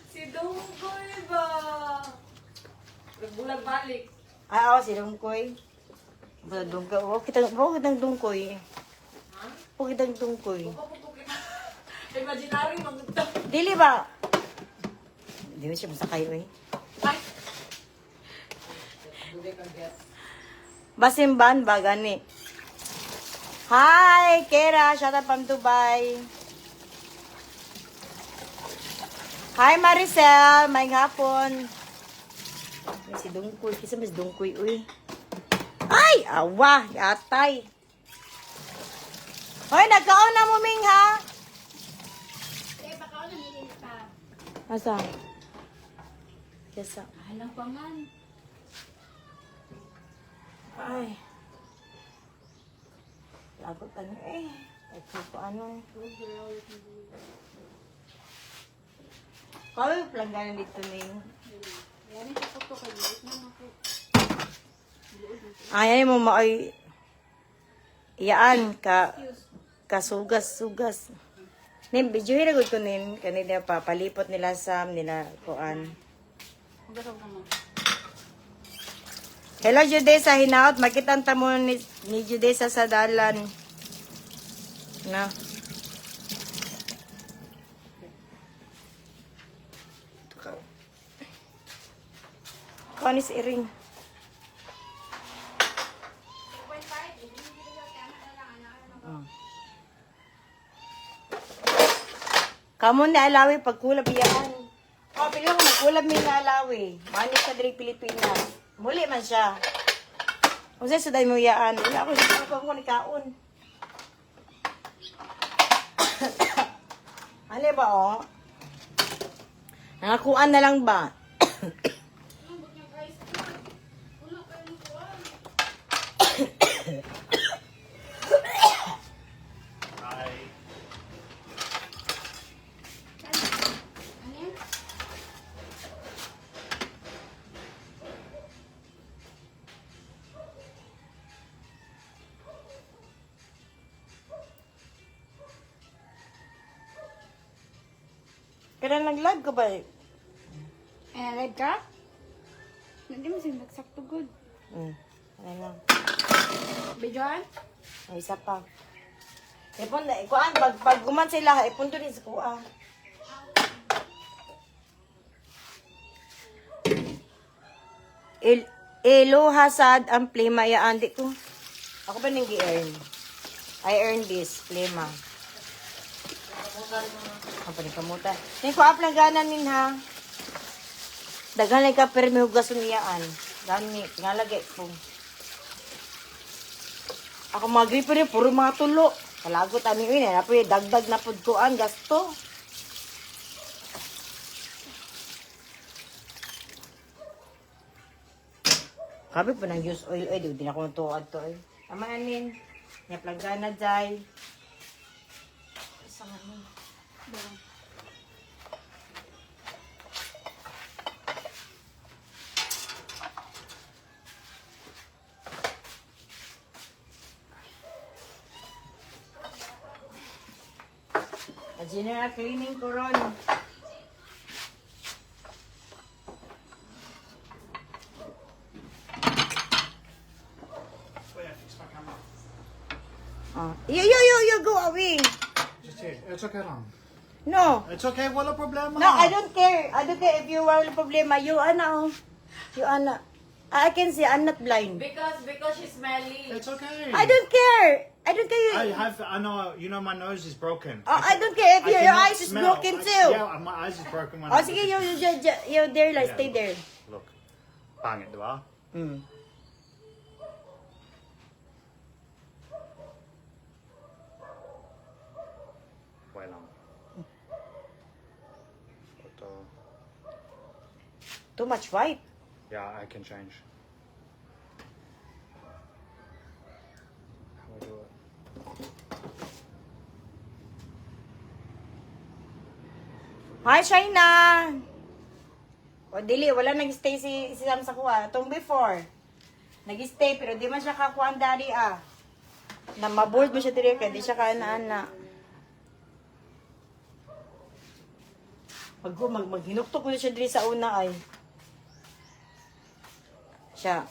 [SPEAKER 2] Si Dungkoy ba? Nagbulag balik.
[SPEAKER 1] Ah, si dungkoy. Ba dungkoy. Kitang dungkoy.
[SPEAKER 2] Ha?
[SPEAKER 1] Kitang dungkoy.
[SPEAKER 2] Pupupukit. Imaginary magto.
[SPEAKER 1] Dili ba? Di ba siya masakay eh.
[SPEAKER 2] Ay!
[SPEAKER 1] Basimban ba gani? Hi, Kera. Shout out from Dubai. Hi, Maricel. May hapon. Ay, si Dungkoy. Kisa mas Dungkoy, uy. Ay! Awa! Yatay. Hoy, nagkaon na mo, Ming, ha?
[SPEAKER 4] Eh, baka ako namilin ka.
[SPEAKER 1] Asa? Kesa.
[SPEAKER 4] Halang pangan.
[SPEAKER 1] Ay. Lagot ano eh. Ito po ano. Kami plangganan dito Ning.
[SPEAKER 4] Yan yung kapag ko kayo. Ito naman ako.
[SPEAKER 1] Ayan mo maoy. Iyaan kasugas-sugas. Nim, video hiragod ko nin. Kanina pa, palipot nila Sam, nila kuan.
[SPEAKER 4] Magaraw naman.
[SPEAKER 1] Hello, Judesa. Hinaot. Makitanta mo ni Judesa sa dalan. Na. Kanis iring. Kamu na alawi pagkulab yan. Oh, pili ko magkulab mi na alawi. Manis sa diri Pilipinas. Muli man siya. Kung sa'yo suday mo yaan, wala ako ni kaon. Ano ba, oh? Nangakuan na lang ba?
[SPEAKER 3] Hi.
[SPEAKER 4] Ano yan?
[SPEAKER 1] Pero nag-live ka ba?
[SPEAKER 4] Live ka? Hindi mo siya nagsakto good.
[SPEAKER 1] Ano lang.
[SPEAKER 4] Videoan?
[SPEAKER 1] Ay, isa pa. Ipon na, ikuan, pag guman sila, ipon to rin sa kuan. Elo hasad ang plema ya andi ko. Ako ba nang gi-earn? I earn this plema. Apa ni kamuta? Ni ko aplang ganan min ha. Daghan ka permi hugason iyaan. Gani ngalagay ko. Ako magripo rin, puro mga tulo. Kalagot ani ini, na po dagdag na pud kuan gasto. Kabi pa nang use oil di na ko tuod to eh. Ama anin, nya planggana jay. Isa nga ni. A general cleaning ko ron.
[SPEAKER 3] Wait, I fixed my camera.
[SPEAKER 1] You go away.
[SPEAKER 3] Just here. It's okay, Ram.
[SPEAKER 1] No.
[SPEAKER 3] It's okay, wala problema.
[SPEAKER 1] No, I don't care. I don't care if you have a problem. You ana. You ana. I can see I'm not blind.
[SPEAKER 2] Because she's smelly.
[SPEAKER 3] It's okay.
[SPEAKER 1] I don't care. I don't care.
[SPEAKER 3] I know, you know my nose is broken.
[SPEAKER 1] I don't care if
[SPEAKER 3] I
[SPEAKER 1] your
[SPEAKER 3] cannot
[SPEAKER 1] eyes is
[SPEAKER 3] smell.
[SPEAKER 1] broken too.
[SPEAKER 3] Yeah, my eyes is broken when
[SPEAKER 1] Oh, sige, you there, like,
[SPEAKER 3] Yeah.
[SPEAKER 1] stay there.
[SPEAKER 3] Look. Pangit, di ba?
[SPEAKER 1] Mm.
[SPEAKER 3] Wait lang. Ito.
[SPEAKER 1] Too much white.
[SPEAKER 3] Yeah, I can change. How do I do it?
[SPEAKER 1] Hi, Shaina! O, dili, wala nag-stay si Sam sa kuha. Itong before. Nag-stay, pero di man siya kakuha ang daddy, ah. Na mabold mo siya dili, kaya di siya kaana-ana. Maghinuktok mo na siya dili sa una, ay. Siya.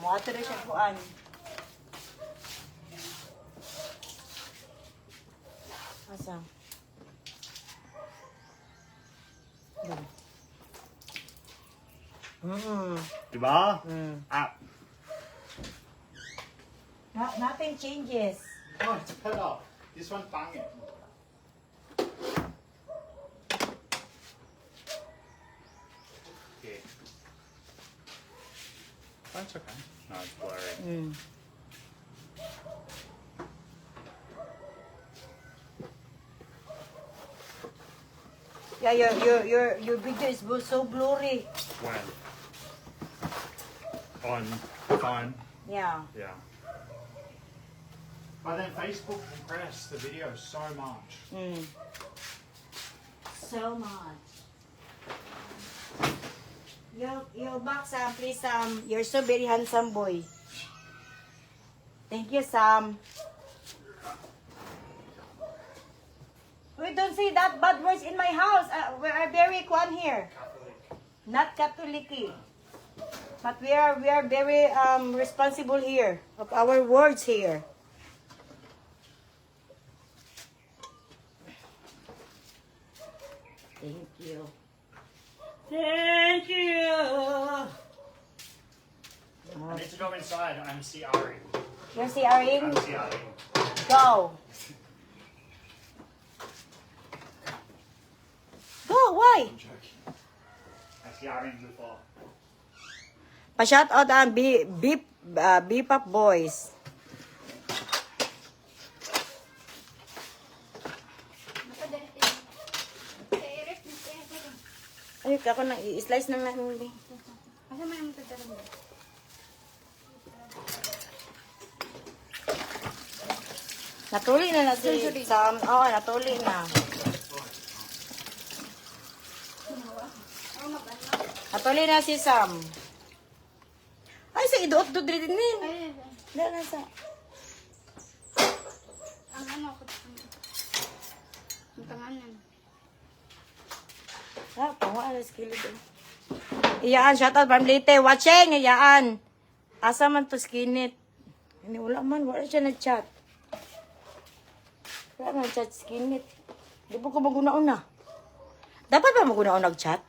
[SPEAKER 1] Muato na siya kuhaan. Asa?
[SPEAKER 3] Di ba?
[SPEAKER 1] Mm.
[SPEAKER 3] Ah.
[SPEAKER 1] Nothing changes.
[SPEAKER 3] Oh, it's better. This one pangit. Yeah. That's okay. No, it's blurry.
[SPEAKER 1] Mm. Yeah, your video is so blurry.
[SPEAKER 3] When? On phone.
[SPEAKER 1] Yeah.
[SPEAKER 3] Yeah. But then Facebook compressed the video so much.
[SPEAKER 1] Mm. So much. Yo, back Sam, please Sam. You're so very handsome boy. Thank you, Sam. We don't say that bad words in my house. We are very kwan here. Not Catholic. But we are very responsible here of our words here. Thank you. Thank you.
[SPEAKER 3] I need to go inside. I'm CRing.
[SPEAKER 1] You're CRing?
[SPEAKER 3] I'm CRing.
[SPEAKER 1] Go. Go, why?
[SPEAKER 3] I'm joking. I CRing before.
[SPEAKER 1] Pa-shout out ang B-pop boys. Ay, ako nang i-slice na natin.
[SPEAKER 4] Asa may ang tatarong ba?
[SPEAKER 1] Natuli na si Sam. Oo, natuli na. Natuli na si Sam. Ay, sa idoot do din din.
[SPEAKER 4] Ay,
[SPEAKER 1] Dala na sa.
[SPEAKER 4] ang ano ko. Ang tanganan.
[SPEAKER 1] Ha, panguan na skillet. Iyaan, shoutout from Leyte. Watching, iyaan. Asa man to skinit. Hindi, wala man. Wala siya nag-chat. Wala man chat skinit. Di ba ko maguna-una? Dapat ba maguna-una nag-chat?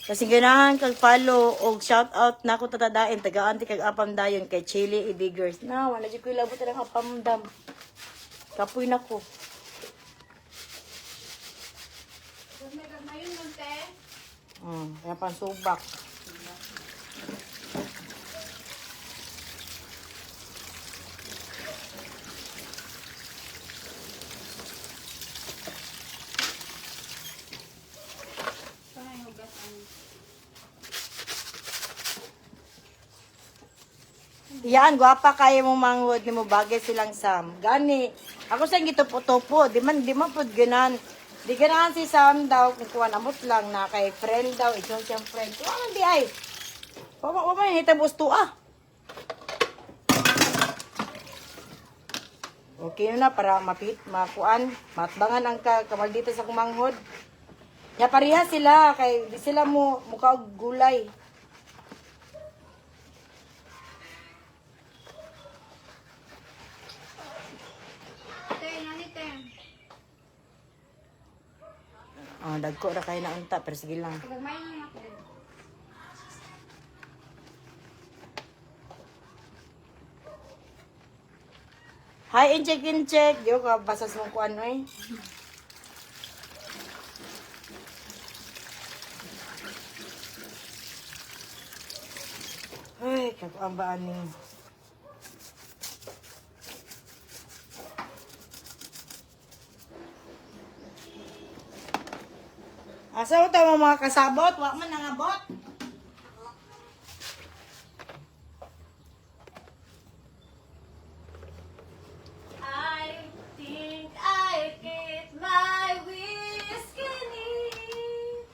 [SPEAKER 1] Kasi ganahan kag follow og shout out na ko tatadain tagaan ti kag apam dayon kay Chili Ibigers. Na wala jud ko ilabot ang apamdam. Kapoy na ko.
[SPEAKER 4] Gagmayon nun, te.
[SPEAKER 1] Kaya pang subak.
[SPEAKER 4] Panay hugas ang...
[SPEAKER 1] Yan, gwapa kaya mo manghod ni mo bagay silang Sam. Gani. Ako sa gitupo-tupo, di man pud ganan. Di ganahan si Sam daw kung kuha namot lang na kay friend daw, ikaw siyang friend. Kuha man di ay. Wa man hitabos to ah. Okay na para makuan, matbangan ang kamal dito sa kumanghod. Ya pareha sila kay di sila mo mukha og gulay.
[SPEAKER 4] Te, nani, te.
[SPEAKER 1] Dagko ra kay na unta pero sige lang.
[SPEAKER 4] Gagmayon nun ako.
[SPEAKER 1] Hi, in-check. Di ka basas mong kuan oy. Ay, kakuan ba ani? Asa ito mga kasabot? Wa man nangabot.
[SPEAKER 2] I think I get my whiskey neat.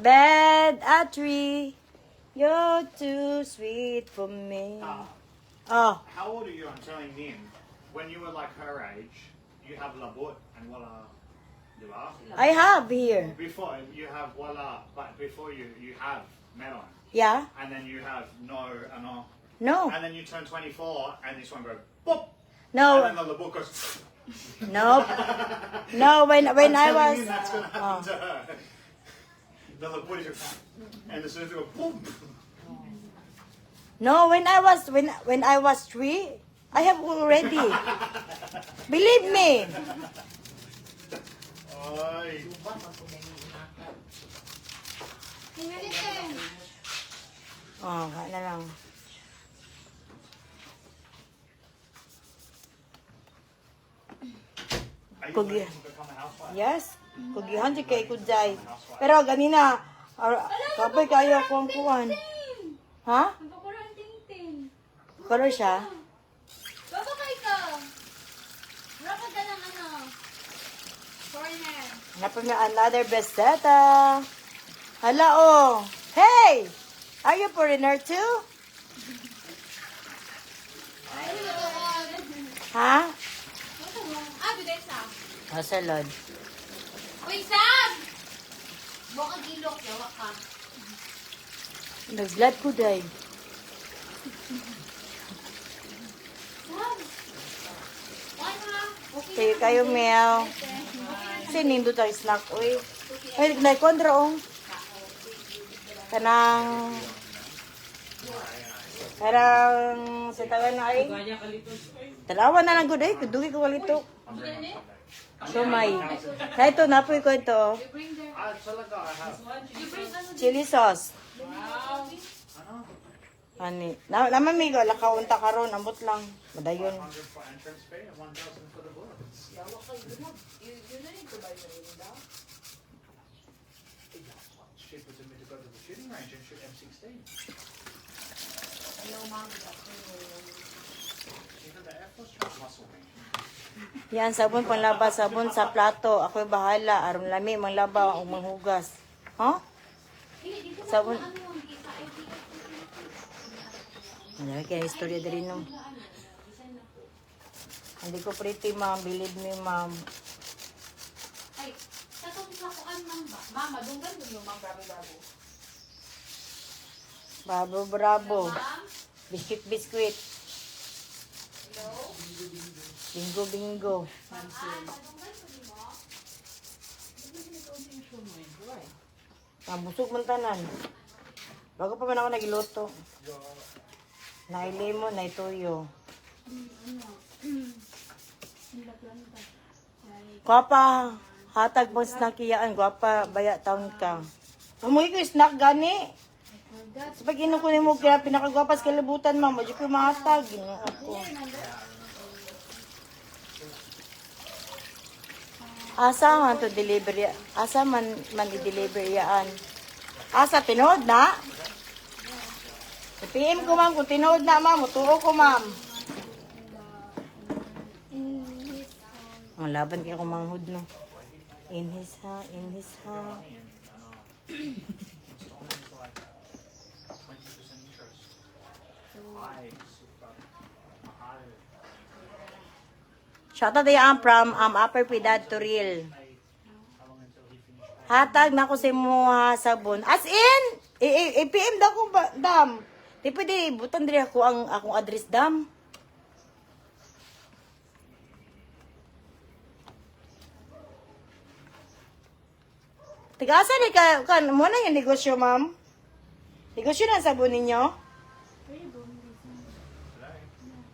[SPEAKER 1] Bed a tree. You're too sweet for me. Oh,
[SPEAKER 3] How old are you? I'm telling Nin. When you were like her age, you have labut and wala. Diba?
[SPEAKER 1] I have here.
[SPEAKER 3] Before you have wala, but before you have melon,
[SPEAKER 1] Yeah?
[SPEAKER 3] and then you have no,
[SPEAKER 1] No.
[SPEAKER 3] and then you turn 24, and this one goes boop, and
[SPEAKER 1] No.
[SPEAKER 3] then the labut goes.
[SPEAKER 1] No. No, when I
[SPEAKER 3] I'm telling
[SPEAKER 1] was
[SPEAKER 3] you that's gonna happen to her. The labut is goes, and the surgeon goes boop.
[SPEAKER 1] No, when I was 3, I have already. Believe me.
[SPEAKER 3] Ay.
[SPEAKER 4] Nani, te.
[SPEAKER 1] Oh, na lang.
[SPEAKER 3] Are you
[SPEAKER 1] Kugi.
[SPEAKER 3] going to become a housewife?
[SPEAKER 1] Yes. Kugihan di kay kudzay. Pero ganina, kapay kayo ako ang kuwan. Ha?
[SPEAKER 4] Ang pakulang ting-ting.
[SPEAKER 1] Color siya?
[SPEAKER 4] Baba kay ka. Wala ka ng ano. Foreigner.
[SPEAKER 1] Napag na another besteta. Hala oh. Hey! Are you foreigner too? Ha?
[SPEAKER 4] Biday sa.
[SPEAKER 1] Salad.
[SPEAKER 4] Uy, Sam! Baka gilok, yawa ka.
[SPEAKER 1] Nagslad ko day.
[SPEAKER 4] Sam! Ano ha?
[SPEAKER 1] Kayo kayo meow. Sinindo tayo snack. Uy. Ay, naikondra oh. Kanang sa tagan na ay. Talawa na lang ko day. Kudugi ko kalito. Sumay. Na ito, napoy ko ito.
[SPEAKER 3] Talaga, I have.
[SPEAKER 1] Chili sauce. Ani. Naman may lakaunta karon, ambot lang. Madayon.
[SPEAKER 3] 100 for entrance fee and 1,000 for the bullets. Cheaper to me to go to the shooting range and shoot M16. Even the Air Force trying to muscle me.
[SPEAKER 1] Yan, sabon panlaba, sabon sa plato. Ako'y bahala. Aron lami, manglaba o manghugas. Huh? Sabon. Ano kaya istorya din no? Hindi ko pretty, ma'am. Believe me, ma'am.
[SPEAKER 2] Ay, katong sakuan man ba? Mama, dunggan mo yung mga bravo-bravo.
[SPEAKER 1] Bravo, bravo.
[SPEAKER 2] Ma'am?
[SPEAKER 1] Biscuit, biscuit.
[SPEAKER 2] Hello?
[SPEAKER 1] Bingo, bingo.
[SPEAKER 2] Ma'am, dunggan mo mo?
[SPEAKER 1] Nabusog man tanan. Bago pa man ako nagiluto. Nay lemon, nay tuyo. Gwapa, hatag mo snack iyaan. Gwapa, baya taon ka. Umuwi ko yung snack gani. Sa pag inukunin mo, kaya pinakagwapa sa kalibutan, ma'am. Medyo ko mahatag. Gino ako. Asa man to delivery? Asa man i-deliver yaan? Asa, tinood na? PM ko, ma'am. Kung tinood na, ma'am. Mutuo ko, ma'am. Ang laban kaya kung manghud, no? In his ha, in his ha.
[SPEAKER 3] 20% interest. Ay, super mahal.
[SPEAKER 1] Shoutout yan from Upper Piedad to Real.
[SPEAKER 3] How long until he finished?
[SPEAKER 1] Hatag na ko si Muha sabon. As in, i-PM daw ko ba, dam. Di pwede, butan diri ako ang akong address, dam. Tigasa ni ka mo na yung negosyo, ma'am. Negosyo na ang sabon ninyo?
[SPEAKER 3] Today?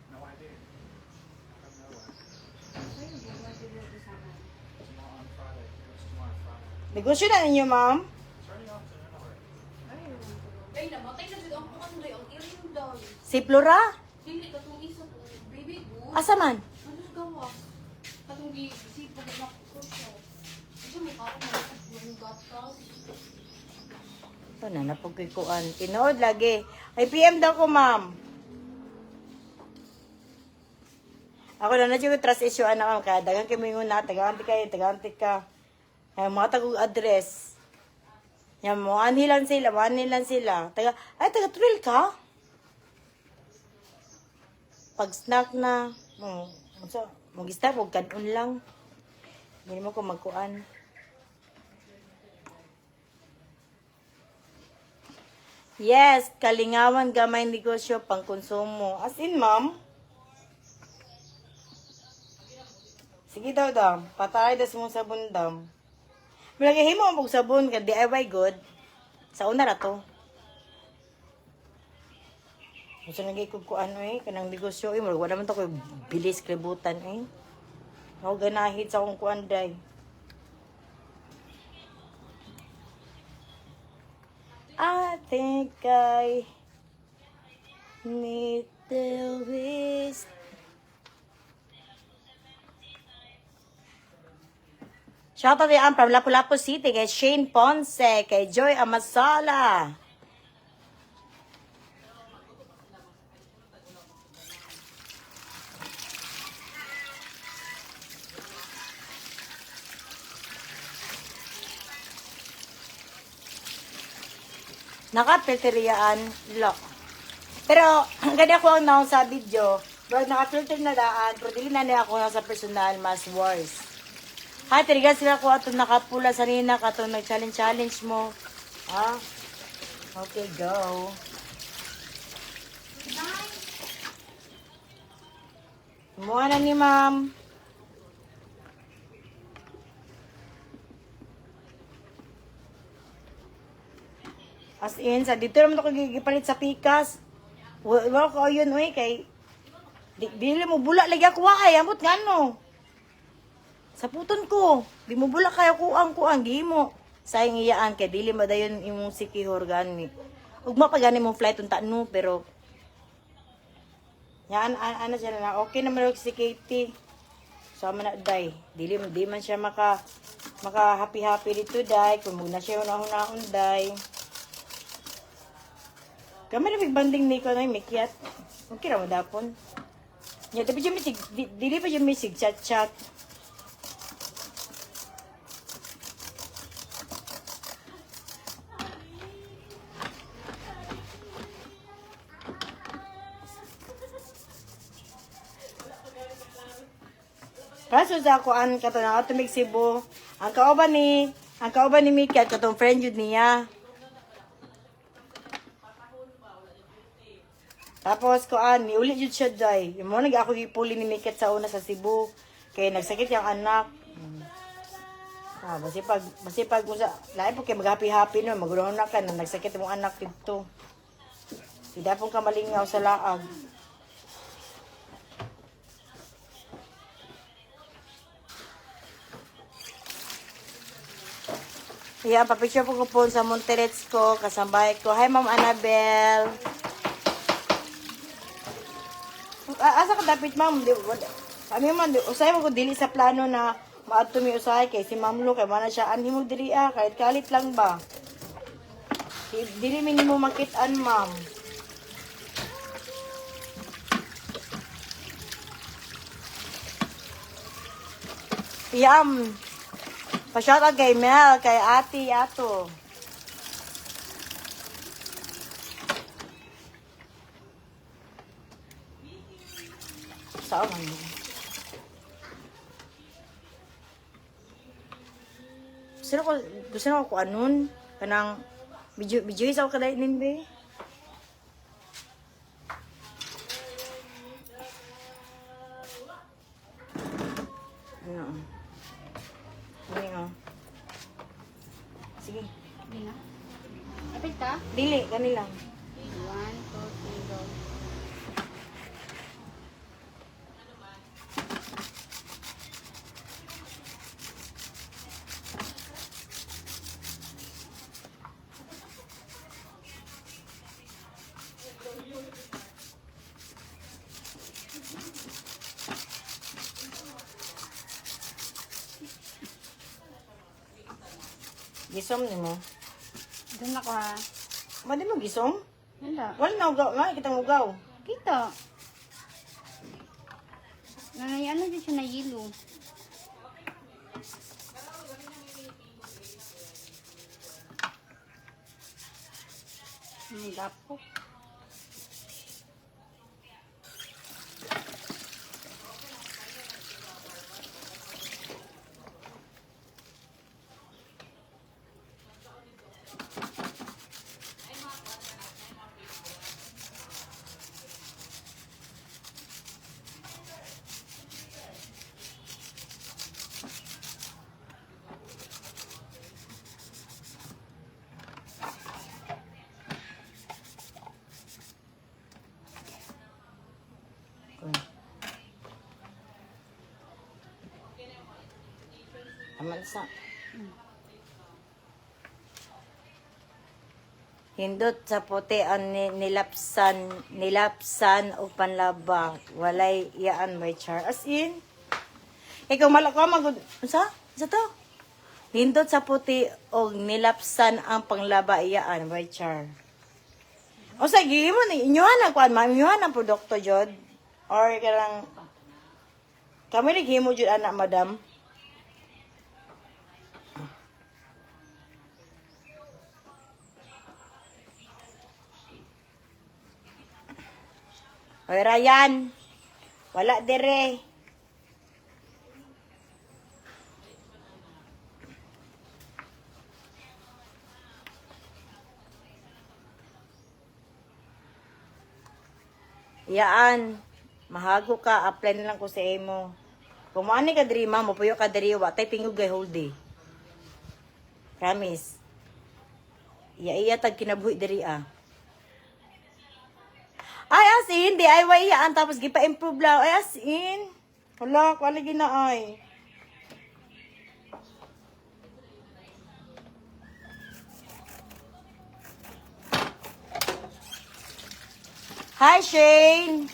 [SPEAKER 3] No idea. I have no one. Tomorrow on Friday. It's tomorrow Friday.
[SPEAKER 1] Negosyo na ninyo, ma'am?
[SPEAKER 3] It's already off to another.
[SPEAKER 2] Ay, namatay na dito ang kukanday. Ang iring daw.
[SPEAKER 1] Si Flora?
[SPEAKER 2] Hindi, katong isa to. Baby, good.
[SPEAKER 1] Asa man?
[SPEAKER 2] Ano sa gawa? Katong gisipag na ko siya. Ito mo ako ng gatas.
[SPEAKER 1] Ito na, napagkikuan. Tinood lagi. Ay, PM daw ko, ma'am. Ako na na yung trust issue, anak, ma'am. Kaya dagang kami yung na, taganti ka. Ay, mga tagong address. Yan, maanilan sila. Taga Thrill ka? Pag snack na, mag-stop, huwag kanon lang. Hindi mo ko magkuan. Yes, kalingawan gamay negosyo pang konsumo. As in, ma'am. Sige daw, dam. Patay das mo sabon, dam. Malagay mo ang sabon ka DIY good. Sa una na to. Gusto nagay ko ano kanang negosyo wala man to ko bilis klibutan Ako ganahit sa akong kuanday. I think I need the wish. Shoutout yan from Lapu-Lapu City kay Shane Ponce, kay Joy Amasala. Naka-filteriyaan, lock. Pero, ganda ko ang naon sa video, bro, naka-filter na daan, pero dili na niya ako sa personal, mas worse. Hay, tirigan sila ko ato nakapula sa nina, katong nag-challenge mo. Ha? Okay, go. Kumuha na ni ma'am. As in, sa dito naman ako gigipalit sa pikas. Wala ko yun, kay dili mo bula lagi ako ay amot ngano. Sa puton ko, di mo bula kaya kuang gimo. Sayang iyaan kay dili madayon imong sikihor gani. Ugma pa gani mo flight unta no, pero yan ano siya na okay naman si Katie. Sama na day. Di man siya maka happy dito day kung muna siya una day. Kamay na banding ni ko na mikyat. Okay ra mo dapon. Ya tapi jud misig dili pa jud misig chat. Kaso sa kuan kato na ato mig Cebu. Ang kauban ni Miki at katong friend yun niya. Tapos kuan ni uli jud siya day. Mo nag ako gipuli ni Miki sa una sa Cebu kay nagsakit yung anak. Basi pag usa lain po kay mag-happy no magulo na ka na nagsakit mong anak dito. Hindi pong kamalingaw sa laag. Yeah, papicture po ko po sa Monterets ko, kasambay ko. Hi, Ma'am Annabel. Asa ka dapat, Ma'am? Kami man, usay mo ko dili sa plano na maadto mi usay kay si Ma'am Lu, kay mana siya anhi mo diri kahit kalit lang ba. Dili minimo makit-an, Ma'am. Yam. Pa-shoutout kay Mel, kay Ate, Ato. Saan man? Gusto ko anon? Kanang, video isa ko kadait nin, be? Ano? Sige.
[SPEAKER 4] Hindi na. Apit ka?
[SPEAKER 1] Dili, kanilang.
[SPEAKER 4] 1, 2, 3, go.
[SPEAKER 1] Gisom ni mo.
[SPEAKER 4] Doon ako ha.
[SPEAKER 1] Madi mo gisom?
[SPEAKER 4] Wala.
[SPEAKER 1] Wala na ugaw. Nga, kitang ugaw.
[SPEAKER 4] Kita. Ano dyan siya na yelo. Ang gapo.
[SPEAKER 1] Aman sa. Hindot sa puti ang nilapsan o panlaba. Walay iyaan may char. As in, ikaw malakaw magod. Sa? Sa to? Hindot sa puti o nilapsan ang panglaba iyaan may char. O sige mo ni inyuhan ang kuan ma'am, inyuhan ang produkto jud. Or karang kami naghimo jud anak madam. Oy, Ryan. Wala dire. Yaan. Mahago ka. Apply na lang ko sa emo. Kung maani ka diri, ma, mapuyo ka diri, wa tay tingog gay whole day. Promise. Iya tag kinabuhi diri Ay, as in, DIY yan. Tapos, gipa-improve lang. Ay, as in. Wala, kwalagi na ay. Hi, Shane.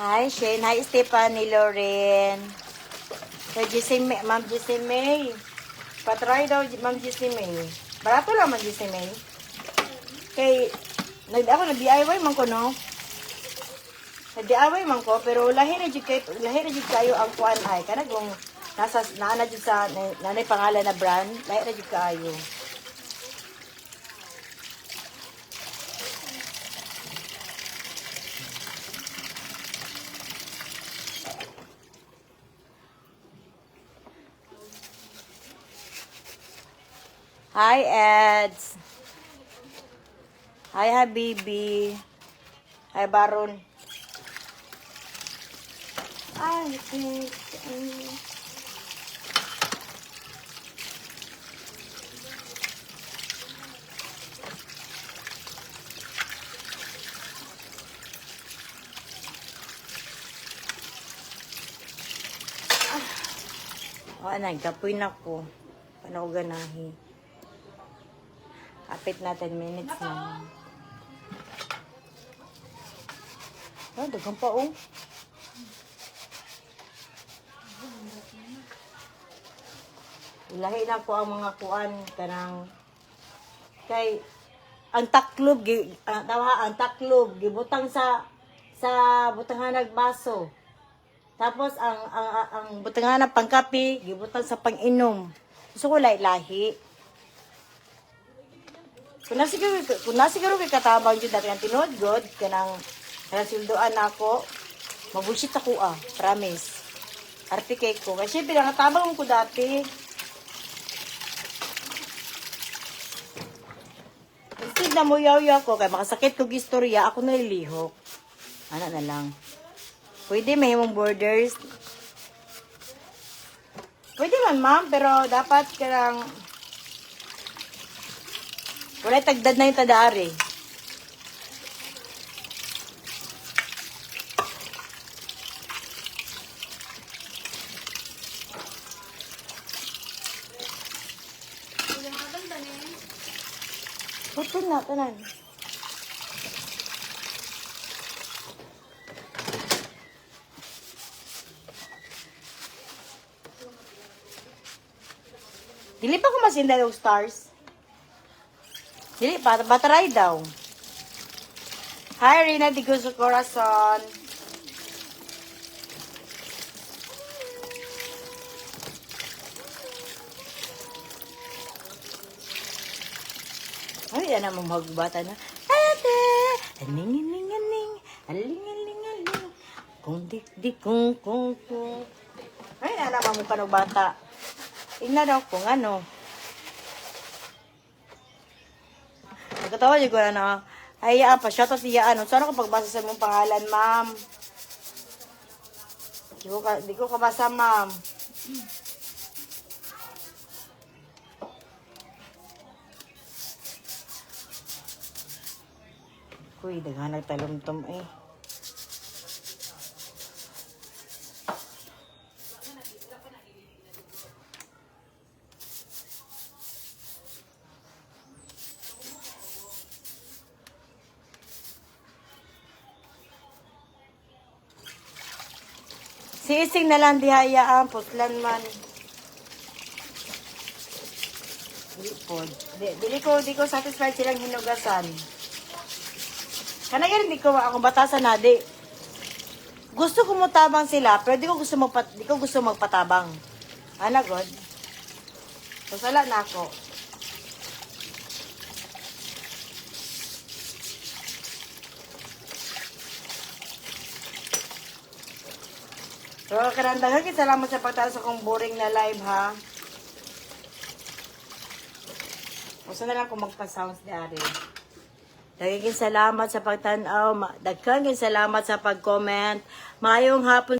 [SPEAKER 1] Hi, Shane. Hi, Stephanie, Lauren. Kay Ma'am Jessie May. Patry daw, Ma'am Jessie May. Barato lang, Ma'am Jessie May. Kay, ako nag-DIY man ko, no? Nag-DIY man ko, pero lahi na jud kayo ang kuan ay. Kanag kung naana jud sa, nanay pangalan na brand, lahi na jud kayo. Hi, Eds. Hi, Habibi. Hi, Baron. Ay, nagkapoy na ko. Paano ko ganahi? Kapit na 10 minutes na. Dagang pa, oh. Ilahi na ko ang mga kuan kanang kay ang taklob ang taklob gibutang sa butangan nagbaso. Tapos ang butangan ng pangkapi gibutang sa panginom. Gusto ko lahi. Kung nasiguro kay katabang jud dati ang tinod god kanang sildoan ako. Mabullshit ako promise. Arte kay ko kasi pinakatabang ko dati. Instead na muyaw-yaw ko, kaya makasakit kong istorya, ako nalilihok. Ano na lang. Pwede may mong borders. Pwede man, ma'am, pero dapat karang wala tagdad na yung tadaari. Putol na, tanan. Dili pa ko masinda yung stars. Dili pa, bataray daw. Hi, Rina de Guzo Corazon. Ay, yan ang mga magbata na. Ate! Aning-aning-aning. Aling-aling-aling. Kung dik-dik kung. Ay, yan ang mga panugbata. Tingnan daw kung ano. Nagkatawa niyo ko na ay, pa-shoutout siya, Saan ako pagbasa sa mong pangalan, ma'am? Di ko kabasa, ma'am. Kuy, daghan nagtalumtom eh. Sising na lang dihayaan, putlan man. Di ko satisfied silang hinugasan. Kanayan, di ko ako batasan na, di. Gusto ko mutabang sila, pero di ko gusto magpatabang. Ana, God. Sasala na ako. So, karandagan, salamat sa pagtala sa kong boring na live, ha? Gusto na lang kung magpa-sounds ni Ari. Daghang salamat sa pagtanaw, daghang salamat sa pag-comment. Maayong hapon.